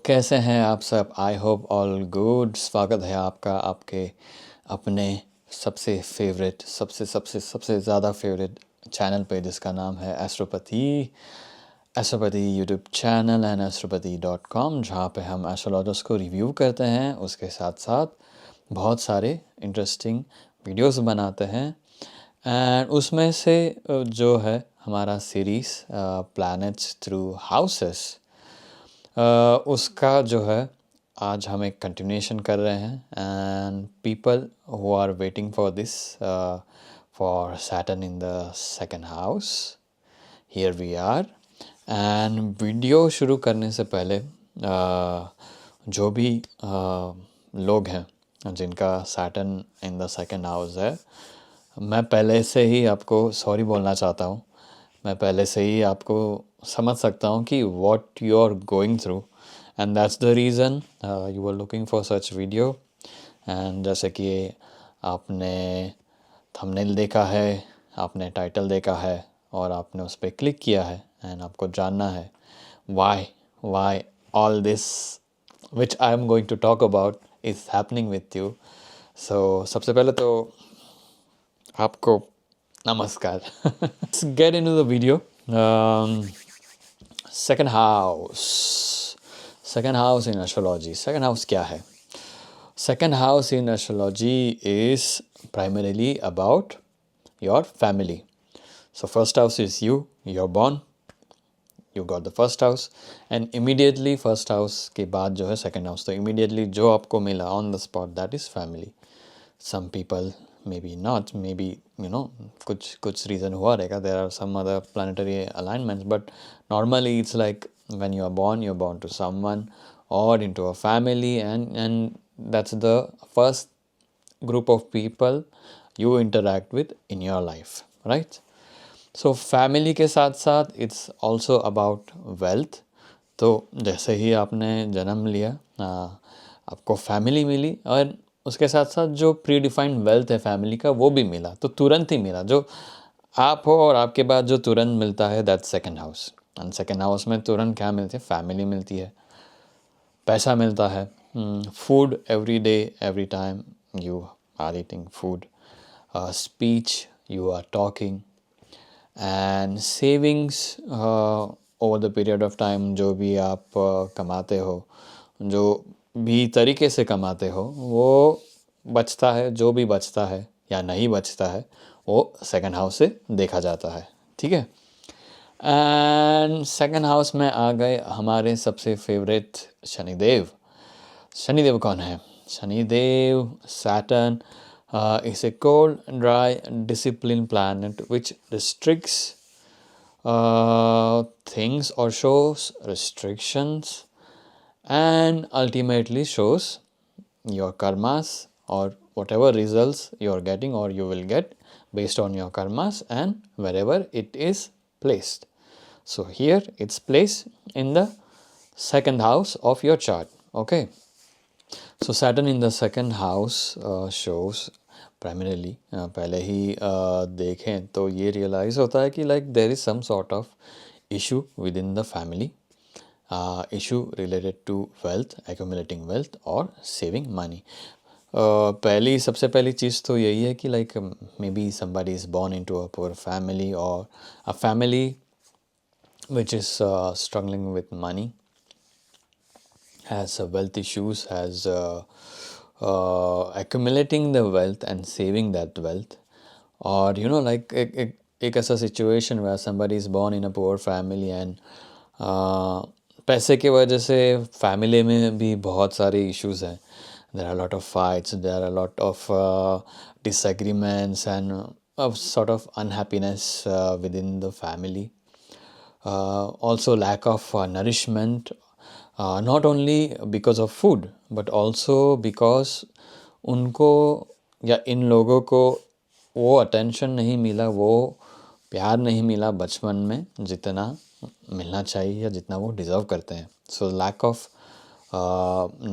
कैसे हैं आप सब? I hope all good. स्वागत है आपका आपके अपने सबसे ज़्यादा फेवरेट चैनल पे, जिसका नाम है एस्ट्रोपति यूट्यूब चैनल एंड एस्ट्रोपति.com, जहाँ पे हम एस्ट्रोलॉजर्स को रिव्यू करते हैं, उसके साथ साथ बहुत सारे इंटरेस्टिंग वीडियोस बनाते हैं। एंड उसमें से जो है हमारा सीरीज़ प्लैनेट्स थ्रू हाउसेस, उसका जो है आज हम एक कंटिन्यूएशन कर रहे हैं। And people who are waiting for this, for Saturn in the second house, here we are. And video शुरू करने से पहले जो भी लोग हैं जिनका Saturn in the second house है, मैं पहले से ही आपको सॉरी बोलना चाहता हूँ। मैं पहले से ही आपको समझ सकता हूँ कि what you are going through, and that's the reason you were looking for such video। and जैसे कि आपने थंबनेल देखा है, आपने टाइटल देखा है और आपने उस पर क्लिक किया है, एंड आपको जानना है why all this which I am going to talk about is happening with you। so सबसे पहले तो आपको नमस्कार। Let's get into the video। Second house in astrology। second house क्या है? Second house in astrology is primarily about your family। So first house is you're born, you got the first house, and immediately first house के बाद जो है second house, तो immediately जो आपको मिला on the spot, that is family। some people maybe not, maybe कुछ reason हुआ रहेगा, there are some other planetary alignments, but normally it's like when you're born to someone or into a family, and that's the first group of people you interact with in your life, right? So family के साथ साथ it's also about wealth। तो जैसे ही आपने जन्म लिया, आपको family मिली, और उसके साथ साथ जो प्री डिफाइंड वेल्थ है फैमिली का, वो भी मिला। तो तुरंत ही मिला, जो आप हो और आपके बाद जो तुरंत मिलता है, that second house. And second house में तुरंत क्या मिलती है? फैमिली मिलती है, पैसा मिलता है, food every day every time you are eating food, speech you are talking, and savings over the period of time. जो भी आप कमाते हो, जो भी तरीके से कमाते हो, वो बचता है। जो भी बचता है या नहीं बचता है, वो सेकंड हाउस से देखा जाता है, ठीक है। एंड सेकंड हाउस में आ गए हमारे सबसे फेवरेट शनिदेव। शनिदेव कौन है? Shanidev, Saturn is a cold, dry, disciplined planet which restricts things or shows restrictions, and ultimately shows your karmas or whatever results you are getting or you will get based on your karmas and wherever it is placed. So here it's placed in the second house of your chart, okay? So Saturn in the second house shows primarily, पहले ही देखें तो ये realise होता है कि like there is some sort of issue within the family, issue related to wealth, accumulating wealth or saving money। सबसे पहली चीज़ तो यही है कि like maybe somebody is born into a poor family or a family which is struggling with money, has wealth issues, has accumulating the wealth and saving that wealth। or like एक ऐसा situation where somebody is born in a poor family and पैसे की वजह से family में भी बहुत सारे इश्यूज हैं। there are a lot of fights, there are a lot of disagreements and a sort of unhappiness within the family। also lack of nourishment, not only because of food but also because उनको या इन लोगों को वो attention नहीं मिला, वो प्यार नहीं मिला बचपन में जितना मिलना चाहिए या जितना वो डिज़र्व करते हैं। So lack of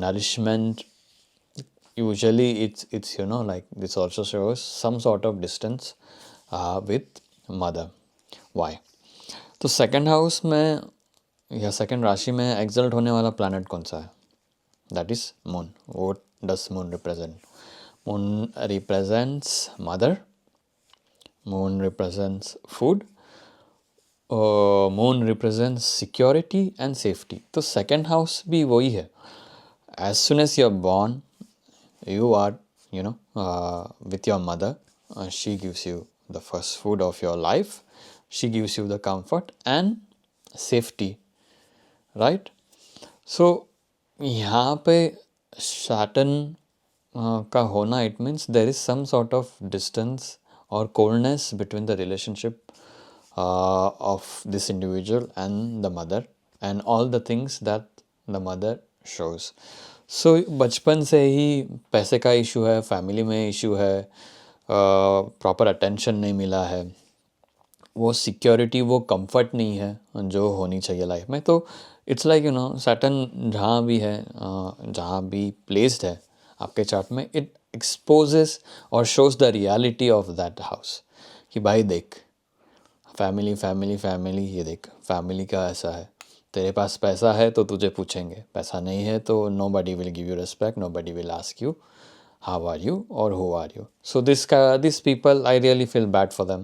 nourishment, usually it's like this also shows some sort of distance with mother। why? तो सेकंड हाउस में या सेकंड राशि में एग्जल्ट होने वाला प्लैनेट कौन सा है? That is moon. What does moon represent? Moon represents mother, moon represents food, moon represents security and safety. तो सेकंड हाउस भी वही है. As soon as you are born, you are, with your mother. She gives you the first food of your life. She gives you the comfort and safety, right? So यहाँ पे Saturn का होना, it means there is some sort of distance or coldness between the relationship of this individual and the mother and all the things that the mother shows. सो बचपन से ही पैसे का issue है, family में इशू है, proper attention नहीं मिला है, वो सिक्योरिटी, वो कंफर्ट नहीं है जो होनी चाहिए लाइफ में. तो इट्स लाइक सैटर्न जहाँ भी है, जहाँ भी प्लेस्ड है आपके चार्ट में, इट एक्सपोजेस और shows the reality of that house. कि भाई देख, फैमिली फैमिली फैमिली, ये देख फैमिली का ऐसा है. तेरे पास पैसा है तो तुझे पूछेंगे, पैसा नहीं है तो nobody will give you respect, nobody will ask you how are you और who are you. So this people, I really feel bad for them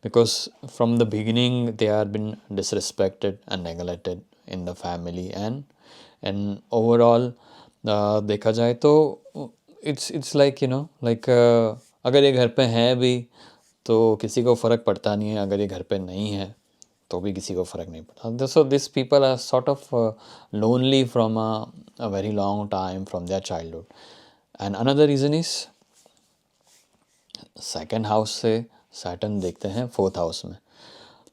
because from the beginning they are been disrespected and neglected in the family and overall देखा जाए तो it's like like अगर ये घर पे है भी तो किसी को फ़र्क पड़ता नहीं है, अगर ये घर पे नहीं है तो भी किसी को फ़र्क नहीं पड़ता. So this people are sort of lonely from a very long time from their childhood. And another reason is second house से सैटर्न देखते हैं फोर्थ हाउस में.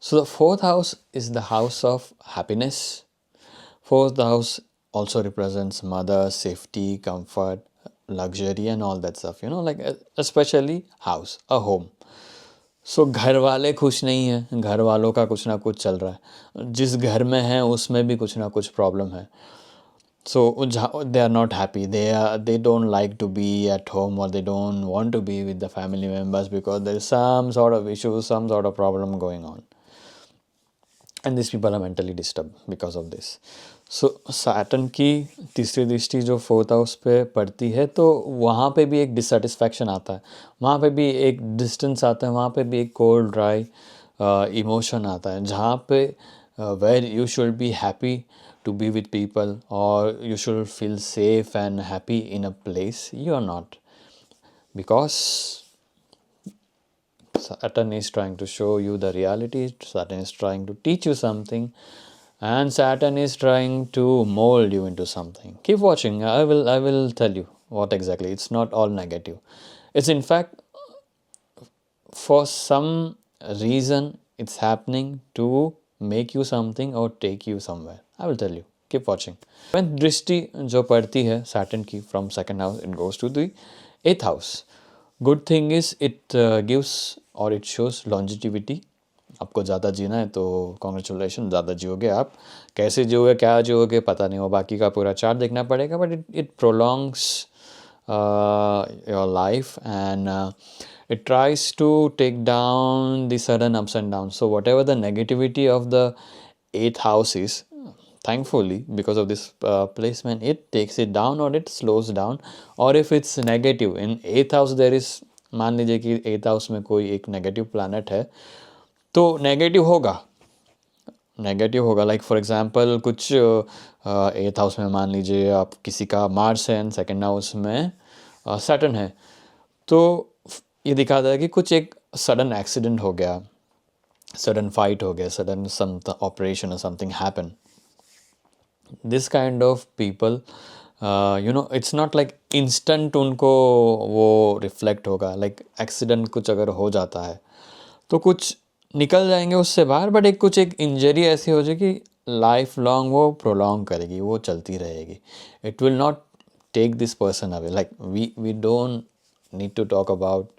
So the fourth house is the house of happiness. Fourth house also represents mother, safety, comfort, luxury and all that stuff, like especially house, a home. सो घर वाले खुश नहीं हैं, घर वालों का कुछ ना कुछ चल रहा है, जिस घर में है उसमें भी कुछ ना कुछ प्रॉब्लम है. So they are not happy, they don't like to be at home और they don't want to be with the family members because there is some sort of issue, some sort of problem going on. And this people are mentally disturb because of this. So Saturn की तीसरी दृष्टि जो fourth house पे पड़ती है तो वहाँ पे भी एक डिससेटिस्फैक्शन आता है, वहाँ पे भी एक डिस्टेंस आता है, वहाँ पे भी एक कोल्ड ड्राई इमोशन आता है. जहाँ पे where you should be happy to be with people और you should feel safe and happy in a place, you are not, because Saturn is trying to show you the reality, Saturn is trying to teach you something, and Saturn is trying to mold you into something. Keep watching. I will tell you what exactly. It's not all negative. It's in fact for some reason it's happening to make you something or take you somewhere. I will tell you. Keep watching. When drishti जो पड़ती है Saturn की from second house, it goes to the 8th house. Good thing is it gives or it shows longevity. आपको ज़्यादा जीना है तो congratulation, ज़्यादा जियोगे आप. कैसे जियोगे, क्या जियोगे पता नहीं, वो बाकी का पूरा चार्ट देखना पड़ेगा. But it prolongs your life and it tries to take down the sudden ups and downs. So whatever the negativity of the 8th house is, thankfully because of this placement, it takes it down or it slows down. Or if it's negative in 8th house, there is, मान लीजिए कि 8th house में कोई एक negative planet है तो negative होगा. Like for example कुछ 8th हाउस में मान लीजिए आप किसी का मार्स है एंड सेकेंड हाउस में सैटर्न है, तो ये दिखाता है कि कुछ एक सडन एक्सीडेंट हो गया, सडन फाइट हो गया, सडन सम ऑपरेशन और something happen. This kind of people it's not like instant उनको वो रिफ्लेक्ट होगा. लाइक एक्सीडेंट कुछ अगर हो जाता है तो कुछ निकल जाएंगे उससे बाहर, बट कुछ एक इंजरी ऐसी हो जाएगी लाइफ लॉन्ग, वो प्रोलॉन्ग करेगी, वो चलती रहेगी. It will not take this person away. Like we don't need to talk about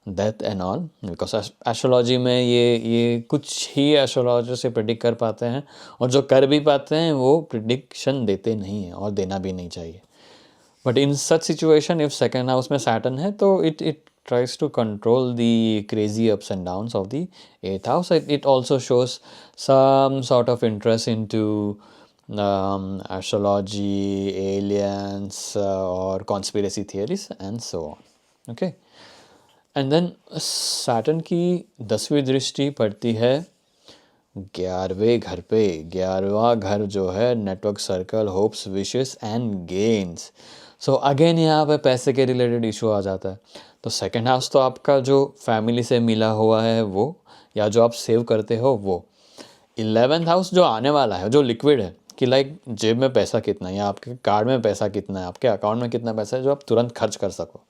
death and all because astrology में ये कुछ ही एस्ट्रोलॉजर से प्रिडिक्ट कर पाते हैं, और जो कर भी पाते हैं वो प्रिडिक्शन देते नहीं हैं और देना भी नहीं चाहिए. But in such situation if second house में सैटर्न है तो it tries to control the crazy ups and downs of the 8th house. It also shows some sort of interest into astrology, aliens, or conspiracy theories and so on. Okay. And then Saturn की 10वीं दृष्टि पड़ती है 11वें घर पे। 11वां घर जो है network circle, hopes, wishes and gains. So again यहाँ पे पैसे के रिलेटेड इशू आ जाता है। तो सेकंड हाउस तो आपका जो फैमिली से मिला हुआ है वो, या जो आप सेव करते हो वो। 11th हाउस जो आने वाला है, जो लिक्विड है, कि लाइक जेब में पैसा कितना है, या आपके कार्ड में पैसा कितना है, आपके अकाउंट में कितना पैसा है जो आप तुरंत खर्च कर सको।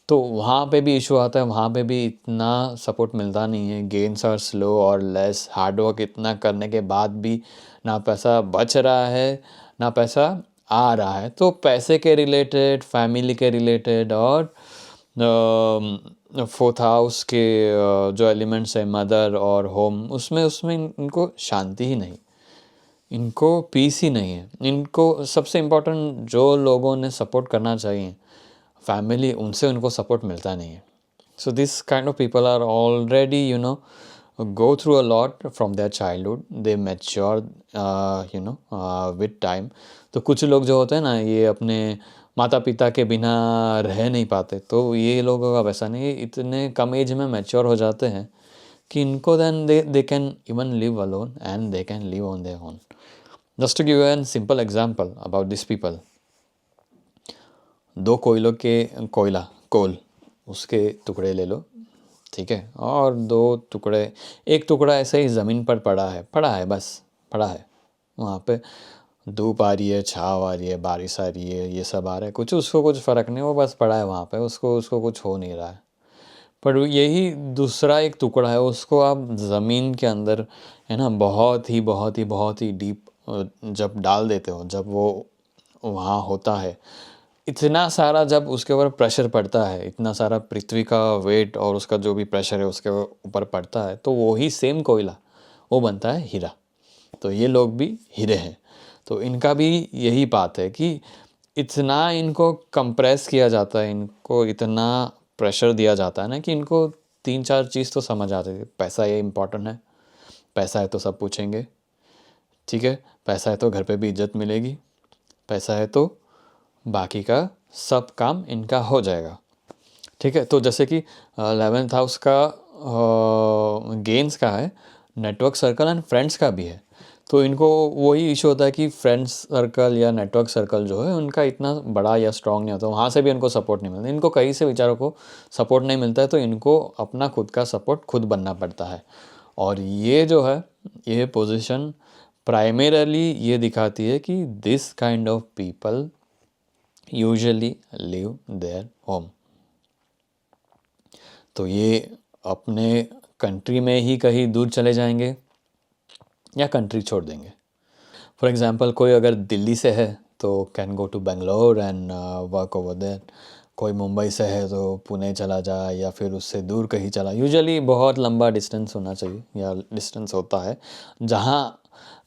तो वहाँ पे भी इशू आता है, वहाँ पे भी इतना सपोर्ट मिलता नहीं है। गेन्स आर स्लो और लेस। हार्डवर्क इतना करने के बाद भी ना पैसा बच रहा है ना पैसा आ रहा है। तो पैसे के रिलेटेड, फैमिली के रिलेटेड और 4th हाउस के जो एलिमेंट्स है, मदर और होम, उसमें इनको शांति ही नहीं, इनको पीस ही नहीं है। इनको सबसे इम्पोर्टेंट जो लोगों ने सपोर्ट करना चाहिए, फैमिली, उनसे उनको सपोर्ट मिलता नहीं है। So this kind of people are already go through a lot from their childhood. They mature with time. तो कुछ लोग जो होते हैं ना, ये अपने माता पिता के बिना रह नहीं पाते। तो ये लोगों का वैसा नहीं, इतने कम एज में मैच्योर हो जाते हैं कि इनको then they can even live alone and they can live on their own. Just to give you a simple example about these people. 2 कोल उसके टुकड़े ले लो, ठीक है, और 2 टुकड़े, एक टुकड़ा ऐसे ही ज़मीन पर पड़ा है, बस पड़ा है। वहाँ पे धूप आ रही है, छाँव आ रही है, बारिश आ रही है, ये सब आ रहा है, उसको कुछ फ़र्क नहीं, वो बस पड़ा है वहाँ पे, उसको कुछ हो नहीं रहा है। पर यही दूसरा एक टुकड़ा है, उसको आप ज़मीन के अंदर, है ना, बहुत ही डीप जब डाल देते हो, जब वो वहाँ होता है, इतना सारा जब उसके ऊपर प्रेशर पड़ता है, इतना सारा पृथ्वी का वेट और उसका जो भी प्रेशर है उसके ऊपर पड़ता है, तो वो ही सेम कोयला वो बनता है हीरा। तो ये लोग भी हीरे हैं। तो इनका भी यही बात है कि इतना इनको कंप्रेस किया जाता है, इनको इतना प्रेशर दिया जाता है ना, कि इनको 3-4 चीज़ तो समझ आती है। पैसा ये इम्पोर्टेंट है, पैसा है तो सब पूछेंगे, ठीक है, पैसा है तो घर पे भी इज्जत मिलेगी, पैसा है तो बाकी का सब काम इनका हो जाएगा, ठीक है। तो जैसे कि 11th हाउस का गेन्स का है, नेटवर्क सर्कल एंड फ्रेंड्स का भी है। तो इनको वही इशू होता है कि फ्रेंड्स सर्कल या नेटवर्क सर्कल जो है उनका इतना बड़ा या स्ट्रॉन्ग नहीं होता, वहाँ से भी इनको सपोर्ट नहीं मिलता। इनको कहीं से बेचारों को सपोर्ट नहीं मिलता है, तो इनको अपना खुद का सपोर्ट खुद बनना पड़ता है। और ये जो है, ये पोजीशन प्राइमरली ये दिखाती है कि this kind of people usually live their home. तो ये अपने कंट्री में ही कहीं दूर चले जाएंगे या कंट्री छोड़ देंगे। फॉर एग्ज़ाम्पल, कोई अगर दिल्ली से है तो can go to Bangalore and work over there. कोई मुंबई से है तो पुणे चला जाए या फिर उससे दूर कहीं चला। यूजुअली बहुत लंबा डिस्टेंस होना चाहिए या डिस्टेंस होता है जहाँ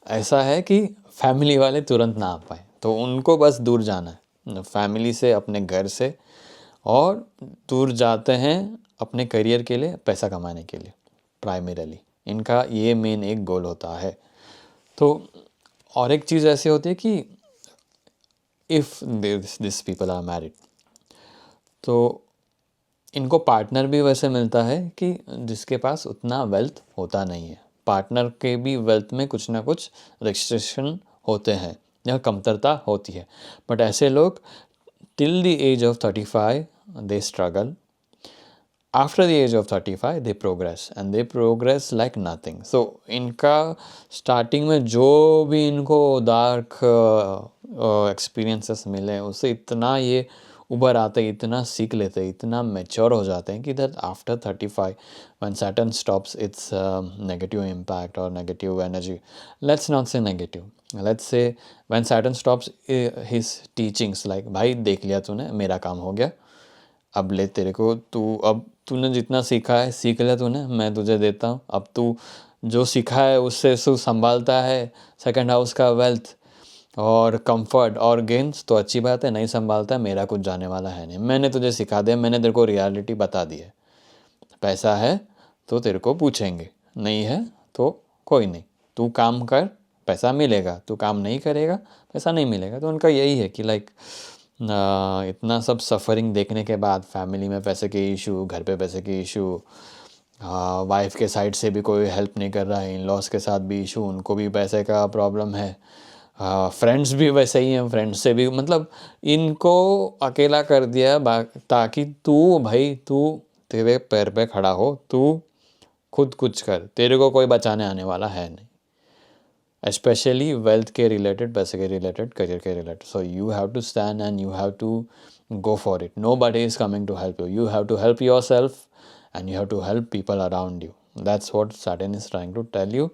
ऐसा है कि फैमिली वाले तुरंत ना आ पाए, तो उनको बस दूर जाना है फैमिली से, अपने घर से, और दूर जाते हैं अपने करियर के लिए, पैसा कमाने के लिए। प्राइमरीली इनका ये मेन एक गोल होता है। तो और एक चीज़ ऐसी होती है कि if this people are married, तो इनको पार्टनर भी वैसे मिलता है कि जिसके पास उतना वेल्थ होता नहीं है। पार्टनर के भी वेल्थ में कुछ ना कुछ रिस्ट्रिक्शन होते हैं या कमतरता होती है। बट ऐसे लोग till the age of 35 they struggle. After the age of 35 they progress and they progress like nothing. So इनका स्टार्टिंग में जो भी इनको डार्क एक्सपीरियंसेस मिले उससे इतना ये उभर आते, इतना सीख लेते, इतना मैच्योर हो जाते हैं कि that after 35 when Saturn stops its negative impact or negative energy, let's not say negative, let's say when Saturn stops his teachings, like भाई देख लिया तूने, मेरा काम हो गया, अब ले तेरे को, अब तूने जितना सीखा है सीख लिया तूने, मैं तुझे देता हूँ, अब तू जो सीखा है उससे संभालता है सेकंड हाउस का वेल्थ, और कंफर्ट और गेंस तो अच्छी बात है, नहीं संभालता है, मेरा कुछ जाने वाला है नहीं। मैंने तुझे सिखा दिया, मैंने तेरे को रियलिटी बता दी है। पैसा है तो तेरे को पूछेंगे, नहीं है तो कोई नहीं, तू काम कर, पैसा मिलेगा, तू काम नहीं करेगा पैसा नहीं मिलेगा। तो उनका यही है कि लाइक इतना सब सफ़रिंग देखने के बाद, फैमिली में पैसे के इशू, घर पे पैसे के इशू, वाइफ के साइड से भी कोई हेल्प नहीं कर रहा है, इन लॉस के साथ भी इशू, उनको भी पैसे का प्रॉब्लम है, फ्रेंड्स भी वैसे ही हैं, फ्रेंड्स से भी मतलब इनको अकेला कर दिया ताकि तू भाई, तू तेरे पैर पे खड़ा हो, तू खुद कुछ कर, तेरे को कोई बचाने आने वाला है नहीं। स्पेशली वेल्थ के रिलेटेड, पैसे के रिलेटेड, करियर के related. So you have to stand and you have to go for it. Nobody is coming to help you. You have to help yourself and you have to help people around you. That's what Saturn is trying to tell you.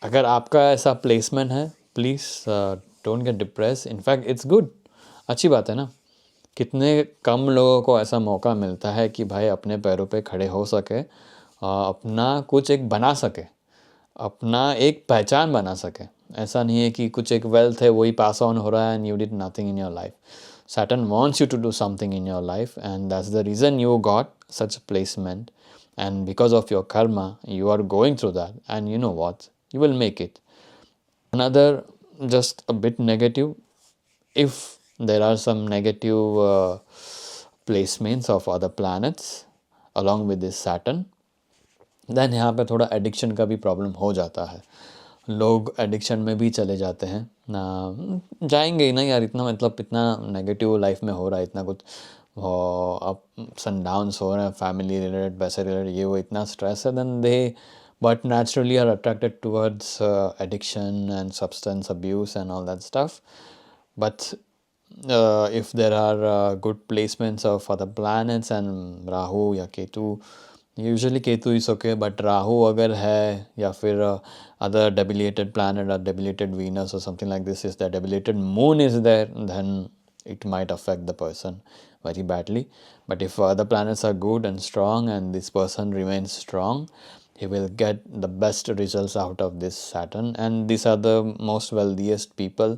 अगर आपका ऐसा placement है, please don't get depress. In fact it's good, अच्छी बात है ना। कितने कम लोगों को ऐसा मौका मिलता है कि भाई अपने पैरों पे खड़े हो सके, अपना कुछ एक बना सके, अपना एक पहचान बना सके। ऐसा नहीं है कि कुछ एक वेल्थ है वही पास ऑन हो रहा है and you did nothing in your life. Saturn wants you to do something in your life, and that's the reason you got such placement. And because of your karma, you are going through that, and you know what? You will make it. Another, just a bit negative, if there are some negative placements of other planets along with this Saturn, then यहाँ पे थोड़ा addiction का भी problem हो जाता है। लोग addiction में भी चले जाते हैं ना, जाएंगे ही ना यार, इतना मतलब इतना नेगेटिव लाइफ में हो रहा है, इतना कुछ अप्स एंड डाउन्स हो रहे हैं, फैमिली रिलेटेड, पैसे रिलेटेड, ये वो इतना स्ट्रेस है, then they but naturally are attracted towards addiction and substance abuse and all that stuff. But if there are good placements of other planets and Rahu या Ketu, usually Ketu is okay, but Rahu अगर है या फिर other debilitated planet or debilitated Venus or something like this, is the debilitated moon is there, then it might affect the person very badly. But if other planets are good and strong and this person remains strong, he will get the best results out of this Saturn. And these are the most wealthiest people.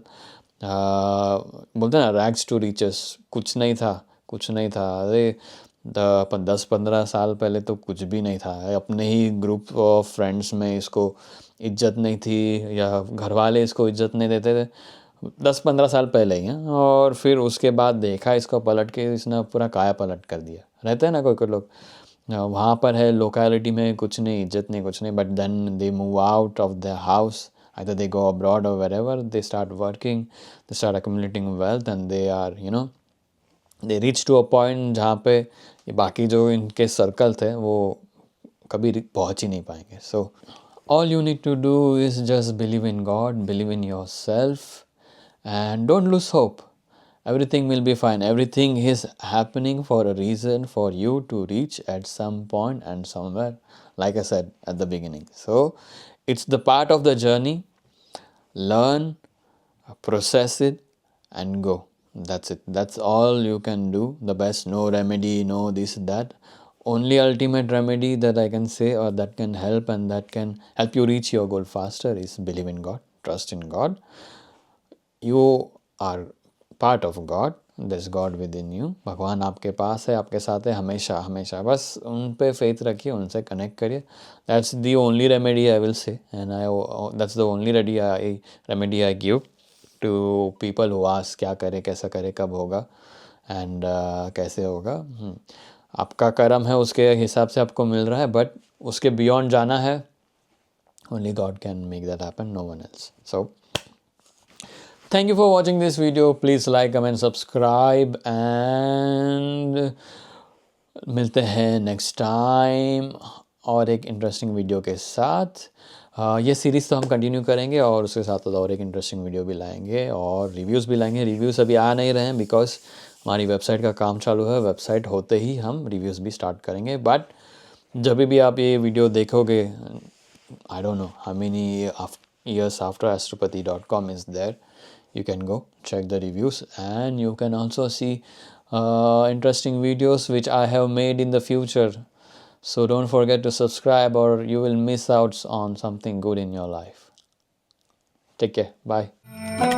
बोलते हैं ना, rags to riches, कुछ नहीं था, कुछ नहीं था। अरे 10-15 साल पहले तो कुछ भी नहीं था, अपने ही ग्रुप ऑफ फ्रेंड्स में इसको इज्जत नहीं थी, या घर वाले इसको इज्जत नहीं देते थे, 10-15 साल पहले ही हैं। और फिर उसके बाद देखा इसको पलट के, इसने पूरा काया पलट कर दिया। रहते हैं ना कोई कोई लोग, वहाँ पर है लोकेलिटी में कुछ नहीं, इज्जत नहीं, कुछ नहीं, but then they move out of the house, either they go abroad or wherever, they start working, they start accumulating wealth, and they are, you know, they reach to a point जहाँ पे ये बाकी जो इनके circle थे वो कभी पहुँच ही नहीं पाएंगे। So all you need to do is just believe in God, believe in yourself, and don't lose hope. Everything will be fine. Everything is happening for a reason, for you to reach at some point and somewhere, like I said at the beginning. So it's the part of the journey. Learn, process it, and go. That's it. That's all you can do. The best. No remedy, no this, that. Only ultimate remedy that I can say, or that can help and that can help you reach your goal faster, is believe in God, trust in God. You are part of God, this God with in you. भगवान आपके पास है, आपके साथ है हमेशा हमेशा। बस उन पे फेथ रखिए, उनसे कनेक्ट करिए। That's the only remedy I will say, and that's the only remedy I give to people who ask क्या करे, कैसा करे, कब होगा एंड कैसे होगा। आपका कर्म है, उसके हिसाब से आपको मिल रहा है, बट उसके बियॉन्ड जाना है, only God can make that happen, no one else. So thank you for watching this video. Please like, comment, subscribe, and मिलते हैं नेक्स्ट टाइम और एक इंटरेस्टिंग वीडियो के साथ। ये सीरीज़ तो हम कंटिन्यू करेंगे और उसके साथ और एक इंटरेस्टिंग वीडियो भी लाएंगे और रिव्यूज़ भी लाएंगे। रिव्यूज़ अभी आ नहीं रहे हैं बिकॉज हमारी वेबसाइट का काम चालू है। वेबसाइट होते ही हम रिव्यूज़ भी स्टार्ट करेंगे। बट जब भी आप ये वीडियो देखोगे, I don't know how many years after astropathy.com is there, you can go check the reviews, and you can also see interesting videos which I have made in the future. So don't forget to subscribe or you will miss out on something good in your life. Take care. Bye.